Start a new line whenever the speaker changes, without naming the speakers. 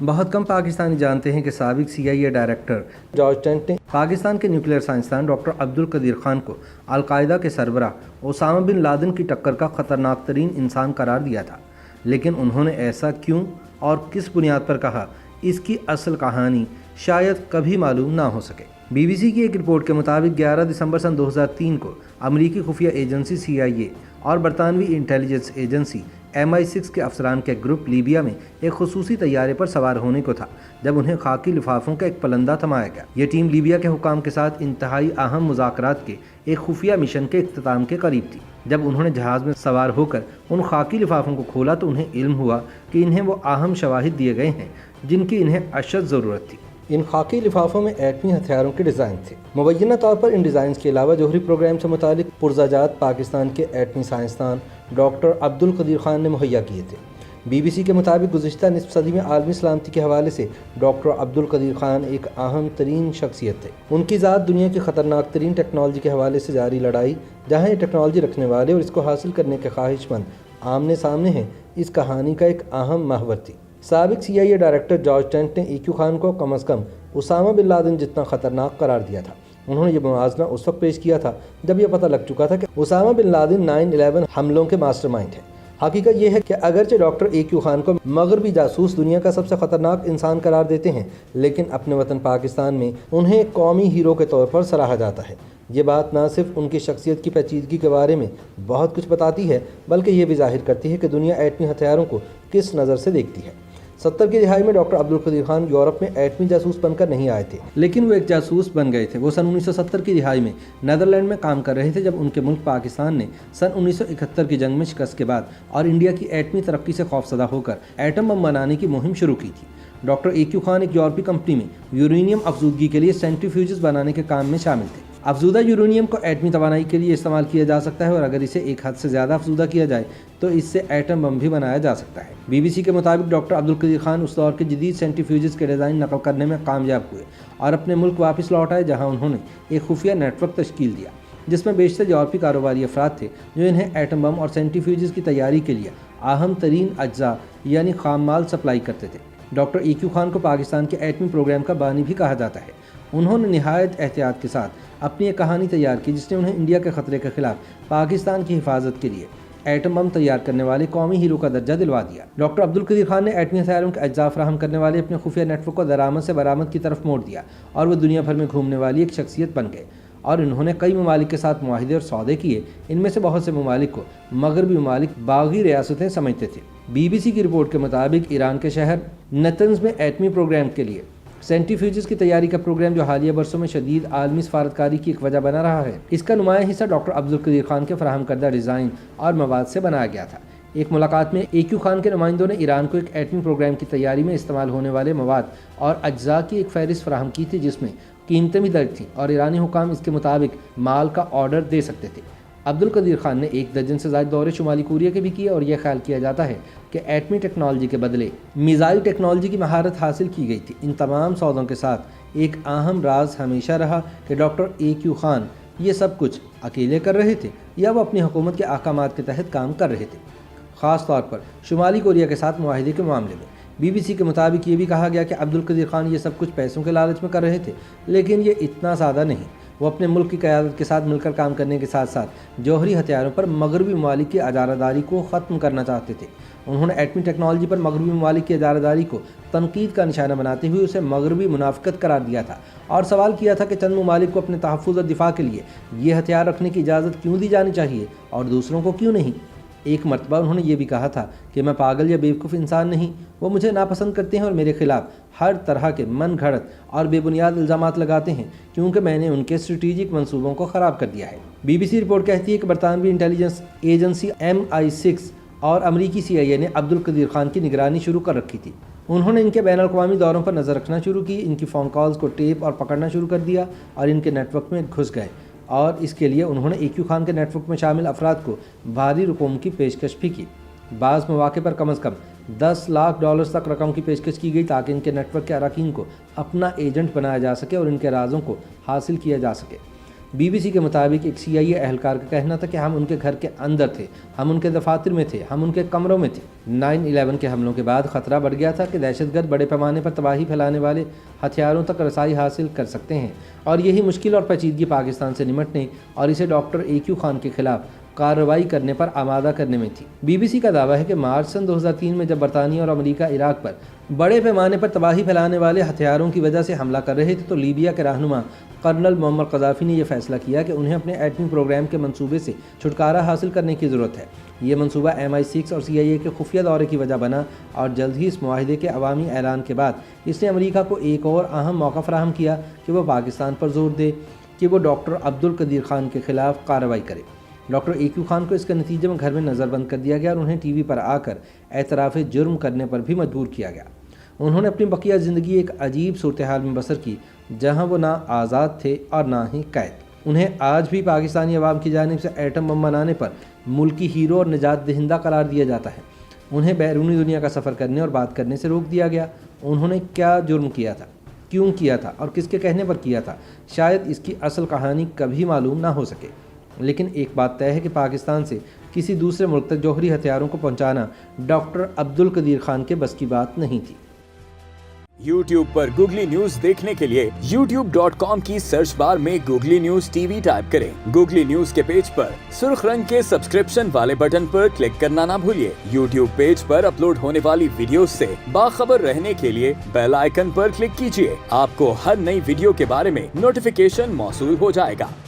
بہت کم پاکستانی جانتے ہیں کہ سابق CIA ڈائریکٹر جارج ٹینٹ نے پاکستان کے نیوکلیئر سائنسدان ڈاکٹر عبدالقدیر خان کو القاعدہ کے سربراہ اسامہ بن لادن کی ٹکر کا خطرناک ترین انسان قرار دیا تھا، لیکن انہوں نے ایسا کیوں اور کس بنیاد پر کہا، اس کی اصل کہانی شاید کبھی معلوم نہ ہو سکے۔ BBC کی ایک رپورٹ کے مطابق 11 دسمبر سن 2003 کو امریکی خفیہ ایجنسی CIA اور برطانوی انٹیلیجنس ایجنسی MI6 کے افسران کا گروپ لیبیا میں ایک خصوصی طیارے پر سوار ہونے کو تھا جب انہیں خاکی لفافوں کا ایک پلندہ تھمایا گیا۔ یہ ٹیم لیبیا کے حکام کے ساتھ انتہائی اہم مذاکرات کے ایک خفیہ مشن کے اختتام کے قریب تھی۔ جب انہوں نے جہاز میں سوار ہو کر ان خاکی لفافوں کو کھولا تو انہیں علم ہوا کہ انہیں وہ اہم شواہد دیے گئے ہیں جن کی انہیں اشد ضرورت تھی۔ ان خاکی لفافوں میں ایٹمی ہتھیاروں کے ڈیزائن تھے۔ مبینہ طور پر ان ڈیزائنز کے علاوہ جوہری پروگرام سے متعلق پرزہ جات پاکستان کے ایٹمی سائنسدان ڈاکٹر عبدالقدیر خان نے مہیا کیے تھے۔ BBC کے مطابق گزشتہ نصف صدی میں عالمی سلامتی کے حوالے سے ڈاکٹر عبدالقدیر خان ایک اہم ترین شخصیت تھے۔ ان کی ذات دنیا کی خطرناک ترین ٹیکنالوجی کے حوالے سے جاری لڑائی، جہاں یہ ٹیکنالوجی رکھنے والے اور اس کو حاصل کرنے کے خواہش مند آمنے سامنے ہیں، اس کہانی کا ایک اہم محور تھی۔ سابق CIA ڈائریکٹر جارج ٹینٹ نے EQ خان کو کم از کم اسامہ بن لادن جتنا خطرناک قرار دیا تھا۔ انہوں نے یہ موازنہ اس وقت پیش کیا تھا جب یہ پتہ لگ چکا تھا کہ اسامہ بن لادن 9/11 حملوں کے ماسٹر مائنڈ ہیں۔ حقیقت یہ ہے کہ اگرچہ ڈاکٹر EQ خان کو مغربی جاسوس دنیا کا سب سے خطرناک انسان قرار دیتے ہیں، لیکن اپنے وطن پاکستان میں انہیں قومی ہیرو کے طور پر سراہا جاتا ہے۔ یہ بات نہ صرف ان کی شخصیت کی پیچیدگی کے بارے میں بہت کچھ بتاتی ہے، بلکہ یہ بھی ظاہر کرتی ہے کہ دنیا ایٹمی ہتھیاروں کو کس نظر سے دیکھتی ہے۔ 70 کی دہائی میں ڈاکٹر عبدالقدیر خان یورپ میں ایٹمی جاسوس بن کر نہیں آئے تھے، لیکن وہ ایک جاسوس بن گئے تھے۔ وہ سن 1970 کی دہائی میں نیدرلینڈ میں کام کر رہے تھے جب ان کے ملک پاکستان نے سن 1971 کی جنگ میں شکست کے بعد اور انڈیا کی ایٹمی ترقی سے خوفزدہ ہو کر ایٹم بم بنانے کی مہم شروع کی تھی۔ ڈاکٹر EQ خان ایک یورپی کمپنی میں یورینیم افزودگی کے لیے سینٹریفیوجز بنانے کے کام میں شامل تھے۔ افزودہ یورینیم کو ایٹمی توانائی کے لیے استعمال کیا جا سکتا ہے اور اگر اسے ایک حد سے زیادہ افزودہ کیا جائے تو اس سے ایٹم بم بھی بنایا جا سکتا ہے۔ BBC کے مطابق ڈاکٹر عبدالقدیر خان اس دور کے جدید سینٹریفیوجز کے ڈیزائن نقل کرنے میں کامیاب ہوئے اور اپنے ملک واپس لوٹ آئے، جہاں انہوں نے ایک خفیہ نیٹ ورک تشکیل دیا جس میں بیشتر یورپی کاروباری افراد تھے جو انہیں ایٹم بم اور سینٹریفیوجز کی تیاری کے لیے اہم ترین اجزاء یعنی خام مال سپلائی کرتے تھے۔ ڈاکٹر EQ خان کو پاکستان کے ایٹمی پروگرام کا بانی بھی کہا جاتا ہے۔ انہوں نے نہایت احتیاط کے ساتھ اپنی ایک کہانی تیار کی جس نے انہیں انڈیا کے خطرے کے خلاف پاکستان کی حفاظت کے لیے ایٹم بم تیار کرنے والے قومی ہیرو کا درجہ دلوا دیا۔ ڈاکٹر عبدالقدیر خان نے ایٹمی ہتھیاروں کے اجزاء فراہم کرنے والے اپنے خفیہ نیٹ ورک کو درآمد سے برآمد کی طرف موڑ دیا اور وہ دنیا بھر میں گھومنے والی ایک شخصیت بن گئے اور انہوں نے کئی ممالک کے ساتھ معاہدے اور سودے کیے۔ ان میں سے بہت سے ممالک کو مغربی ممالک باغی ریاستیں سمجھتے تھے۔ BBC کی رپورٹ کے مطابق ایران کے شہر نتنز میں ایٹمی پروگرام کے لیے سینٹریفیوجز کی تیاری کا پروگرام، جو حالیہ برسوں میں شدید عالمی سفارتکاری کی ایک وجہ بنا رہا ہے، اس کا نمایاں حصہ ڈاکٹر عبدالقدیر خان کے فراہم کردہ ڈیزائن اور مواد سے بنایا گیا تھا۔ ایک ملاقات میں EQ خان کے نمائندوں نے ایران کو ایک ایٹمی پروگرام کی تیاری میں استعمال ہونے والے مواد اور اجزاء کی ایک فہرست فراہم کی تھی جس میں قیمتیں بھی درج تھیں اور ایرانی حکام اس کے مطابق مال کا آرڈر دے سکتے تھے۔ عبدالقدیر خان نے 1 درجن سے زائد دورے شمالی کوریا کے بھی کیے اور یہ خیال کیا جاتا ہے کہ ایٹمی ٹیکنالوجی کے بدلے میزائل ٹیکنالوجی کی مہارت حاصل کی گئی تھی۔ ان تمام سودوں کے ساتھ ایک اہم راز ہمیشہ رہا کہ ڈاکٹر EQ خان یہ سب کچھ اکیلے کر رہے تھے یا وہ اپنی حکومت کے احکامات کے تحت کام کر رہے تھے، خاص طور پر شمالی کوریا کے ساتھ معاہدے کے معاملے میں۔ BBC کے مطابق یہ بھی کہا گیا کہ عبدالقدیر خان یہ سب کچھ پیسوں کے لالچ میں کر رہے تھے، لیکن یہ اتنا سادہ نہیں۔ وہ اپنے ملک کی قیادت کے ساتھ مل کر کام کرنے کے ساتھ ساتھ جوہری ہتھیاروں پر مغربی ممالک کی اجارہ داری کو ختم کرنا چاہتے تھے۔ انہوں نے ایٹمی ٹیکنالوجی پر مغربی ممالک کی اجارہ داری کو تنقید کا نشانہ بناتے ہوئے اسے مغربی منافقت قرار دیا تھا اور سوال کیا تھا کہ چند ممالک کو اپنے تحفظ اور دفاع کے لیے یہ ہتھیار رکھنے کی اجازت کیوں دی جانی چاہیے اور دوسروں کو کیوں نہیں۔ ایک مرتبہ انہوں نے یہ بھی کہا تھا کہ میں پاگل یا بیوقوف انسان نہیں، وہ مجھے ناپسند کرتے ہیں اور میرے خلاف ہر طرح کے من گھڑت اور بے بنیاد الزامات لگاتے ہیں کیونکہ میں نے ان کے اسٹریٹجک منصوبوں کو خراب کر دیا ہے۔ BBC رپورٹ کہتی ہے کہ برطانوی انٹیلیجنس ایجنسی MI6 اور امریکی CIA نے عبدالقدیر خان کی نگرانی شروع کر رکھی تھی۔ انہوں نے ان کے بین الاقوامی دوروں پر نظر رکھنا شروع کی، ان کی فون کالز کو ٹیپ اور پکڑنا شروع کر دیا اور ان کے نیٹ ورک میں گھس گئے اور اس کے لیے انہوں نے EQ خان کے نیٹ ورک میں شامل افراد کو بھاری رقوم کی پیشکش بھی کی۔ بعض مواقع پر کم از کم $10 لاکھ تک رقم کی پیشکش کی گئی تاکہ ان کے نیٹ ورک کے اراکین کو اپنا ایجنٹ بنایا جا سکے اور ان کے رازوں کو حاصل کیا جا سکے۔ BBC کے مطابق ایک CIA اہلکار کا کہنا تھا کہ ہم ان کے گھر کے اندر تھے، ہم ان کے دفاتر میں تھے، ہم ان کے کمروں میں تھے۔ 9/11 کے حملوں کے بعد خطرہ بڑھ گیا تھا کہ دہشت گرد بڑے پیمانے پر تباہی پھیلانے والے ہتھیاروں تک رسائی حاصل کر سکتے ہیں، اور یہی مشکل اور پیچیدگی پاکستان سے نمٹنے اور اسے ڈاکٹر AQ خان کے خلاف کارروائی کرنے پر آمادہ کرنے میں تھی۔ BBC کا دعویٰ ہے کہ مارچ سن 2003 میں جب برطانیہ اور امریکہ عراق پر بڑے پیمانے پر تباہی پھیلانے والے ہتھیاروں کی وجہ سے حملہ کر رہے تھے تو لیبیا کے رہنما کرنل معمر قذافی نے یہ فیصلہ کیا کہ انہیں اپنے ایٹمی پروگرام کے منصوبے سے چھٹکارا حاصل کرنے کی ضرورت ہے۔ یہ منصوبہ MI6 اور CIA کے خفیہ دورے کی وجہ بنا، اور جلد ہی اس معاہدے کے عوامی اعلان کے بعد اس نے امریکہ کو ایک اور اہم موقع فراہم کیا کہ وہ پاکستان پر زور دے کہ وہ ڈاکٹر عبدالقدیر خان کے خلاف کارروائی کرے۔ ڈاکٹر AQ خان کو اس کے نتیجے میں گھر میں نظر بند کر دیا گیا اور انہیں TV پر آ کر اعتراف جرم کرنے پر بھی مجبور کیا گیا۔ انہوں نے اپنی بقیہ زندگی ایک عجیب صورتحال میں بسر کی جہاں وہ نہ آزاد تھے اور نہ ہی قید۔ انہیں آج بھی پاکستانی عوام کی جانب سے ایٹم بم بنانے پر ملکی ہیرو اور نجات دہندہ قرار دیا جاتا ہے۔ انہیں بیرونی دنیا کا سفر کرنے اور بات کرنے سے روک دیا گیا۔ انہوں نے کیا جرم کیا تھا، کیوں کیا تھا اور کس کے کہنے پر کیا تھا، شاید اس کی اصل کہانی کبھی معلوم نہ ہو سکے، لیکن ایک بات طے ہے کہ پاکستان سے کسی دوسرے ملک تک جوہری ہتھیاروں کو پہنچانا ڈاکٹر عبدالقدیر خان کے بس کی بات نہیں تھی۔
YouTube پر گوگلی نیوز دیکھنے کے لیے youtube.com کی سرچ بار میں گوگلی نیوز TV ٹائپ کریں۔ گوگلی نیوز کے پیج پر سرخ رنگ کے سبسکرپشن والے بٹن پر کلک کرنا نہ بھولیے۔ YouTube پیج پر اپلوڈ ہونے والی ویڈیوز سے باخبر رہنے کے لیے بیل آئیکن پر کلک کیجیے۔ آپ کو ہر نئی ویڈیو کے بارے میں نوٹیفیکیشن موصول ہو جائے گا۔